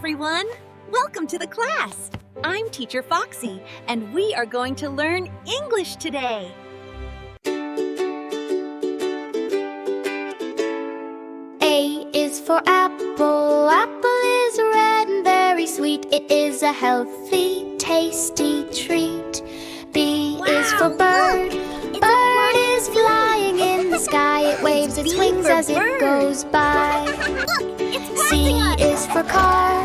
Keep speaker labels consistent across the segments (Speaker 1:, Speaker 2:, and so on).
Speaker 1: everyone! Welcome to the class! I'm Teacher Foxy, and we are going to learn English today.
Speaker 2: A is for apple. Apple is red and very sweet. It is a healthy, tasty treat. B is for bird. Bird is flying in the sky. It waves its wings as it goes by. C is for car.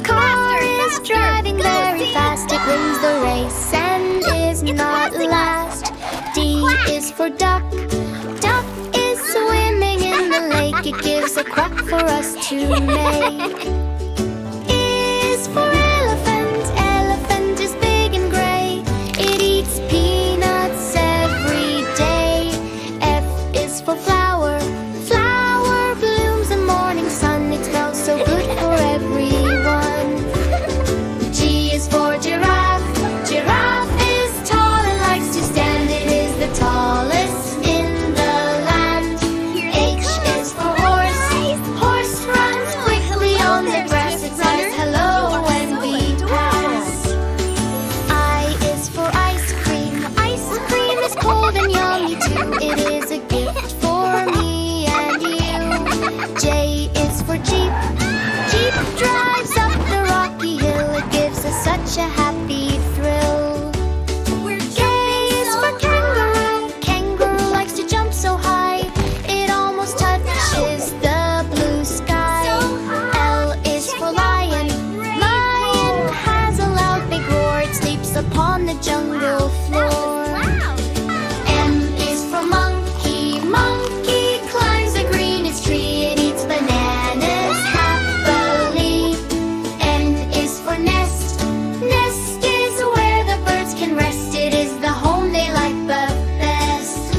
Speaker 2: Car is driving very fast. It wins the race and is not last. D is for duck. Duck is swimming in the lake. It gives a quack for us to make. E is for elephant. Elephant is big and gray. It eats peanuts every day. F is for flower. Flower blooms in morning sun. It smells so good for everyone. G is for giraffe. Giraffe is tall and likes to stand. It is the tallest in the land. H is for horse. Horse runs quickly on the grass. It says hello when we pass. I is for ice cream. Ice cream is cold and yummy too. It is a gift for me and you. J is for jeep. Jeep drives up the rocky hill. It gives us such a happy thrill. K is for kangaroo. Kangaroo likes to jump so high. It almost touches the blue sky. L is for lion. Lion has a loud big roar. It sleeps upon the jungle floor. M is for monkey. Monkey climbs the greenest tree. It eats bananas happily. N is for nest. Nest is where the birds can rest. It is the home they like the best.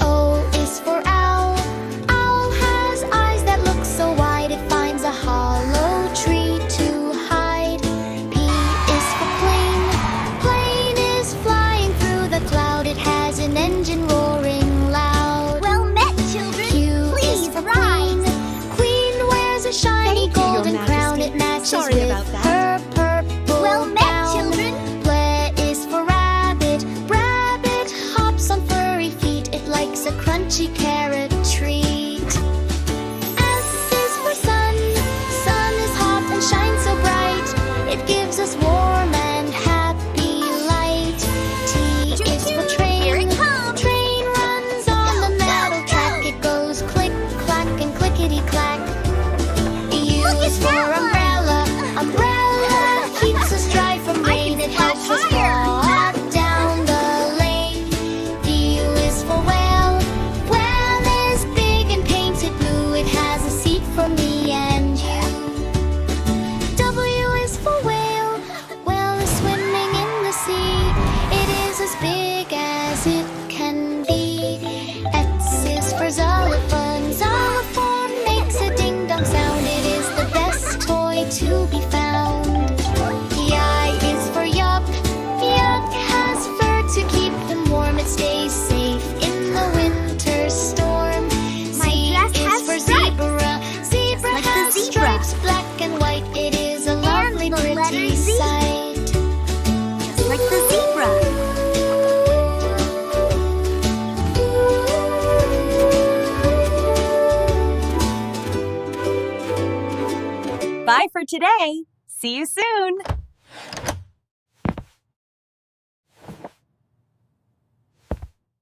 Speaker 2: O is for owl. Owl has eyes that look so wide. It finds a hollow tree to hide. P is for plane. Plane is flying through the cloud. It has an engine roaring loud.
Speaker 1: Well met, children!
Speaker 2: Q is for queen. Queen wears a shiny
Speaker 1: Thank you, Your
Speaker 2: golden crown.
Speaker 1: Majesty.
Speaker 2: It matches
Speaker 1: Sorry
Speaker 2: with
Speaker 1: about that.
Speaker 2: her purple
Speaker 1: Well met,
Speaker 2: gown.
Speaker 1: children.
Speaker 2: Ble is for rabbit. Rabbit hops on furry feet. It likes a crunchy carrot treat. S is for sun. Sun is hot and shines so bright. It gives us warm and happy light. T is for train.
Speaker 1: Here it comes.
Speaker 2: Train runs on the metal track. It goes click, clack, and clickety clack. U
Speaker 1: Look
Speaker 2: is
Speaker 1: at
Speaker 2: for
Speaker 1: that one.
Speaker 2: umbrella. Umbrella keeps us dry from rain. It helps us walk down the lane. W is for whale. Whale is big and painted blue. It has a seat for me and you. W is for whale. Whale is swimming in the sea. It is as big as it can be. X is for xylophone. Xylophone makes a ding-dong sound. It is the best toy to be found. Y is for yuck. Yuck has fur to keep them warm. It stays safe in the winter storm. Z
Speaker 1: dress
Speaker 2: is
Speaker 1: has
Speaker 2: for
Speaker 1: stripes.
Speaker 2: zebra. Zebra
Speaker 1: like the
Speaker 2: has
Speaker 1: zebra.
Speaker 2: stripes, black and white. It is a lovely,
Speaker 1: the letter
Speaker 2: pretty
Speaker 1: Z.
Speaker 2: sight.
Speaker 1: Just like the zebra. Bye for today. See you soon.